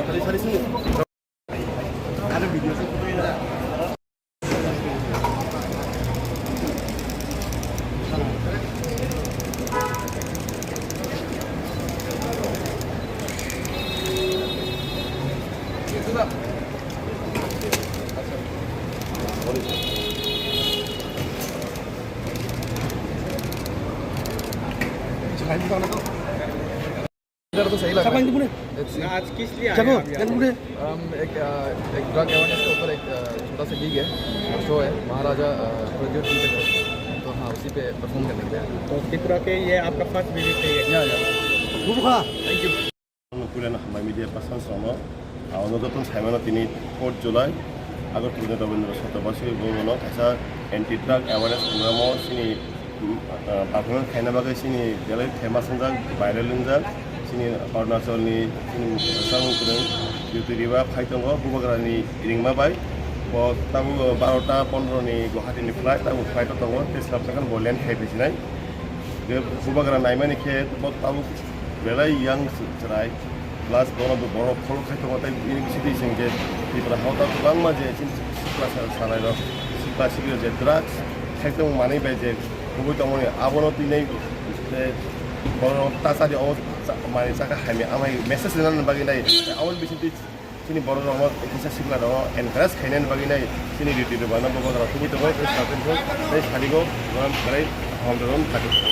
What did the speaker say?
ada video sih इधर तो सही लग रहा है। आज किस लिए आए हैं आप यहाँ? एक ड्रग अवेयरनेस के ऊपर एक छोटा सा गीग है, शो है महाराजा प्रद्युत जी का, तो हाँ उसी पे परफॉर्म करने के लिए। तो त्रिपुरा के ये आपका फर्स्ट विजिट है थैंक यू। পুরান হামাই মিডিয়া পার্সন শ্রম নতুন সাইমানো তিনি 4 জুলাই আগত রবীন্দ্র শতবার্ষিকী ভ্রমণ খাইছা এন্টি ড্রাগ অ্যাওয়ারনেস প্রোগ্রাম সিনি পারফরমেন্स खायना बागै सिनि देलाय फेमास होनजाक भाइरेल होनजाक सिनि अरुणाचलनि सिनि सामुकुदों इउटुबा फाइतंग बुबाग्रानि रिंमाबाय ताबु 12टा 15 नि गुवाहाटीनि फ्लाइट ताबु फ्लाइट दङ तेस्लाब साखान बलेन खायफैसिनाय बे बुबाग्रा नायमानिखे ताबु बेलाय यां राय प्लास बर' फल खायथंगाथाय इउनिभार्सिटी सिंगे त्रिपुरा हावता गोबां माजे सिक्ला सानाय र सिक्ला सिक्ला जे ड्राग्स खायथं मानै बाय जे गुबै दङनि आबनो दिनै बर' तासारि माने साका हामि आमाय मेसेज होनानै बागिनाय आवन बिसिति सिनि बर' दङ किसा सिक्ला दङ एनकारेज खायनानै बागिनाय सिनि डिउटि दङ बाना बबाग्रा गुबै दङ साबेनखौ सालिगो गराम खालाय हावदरन थागोन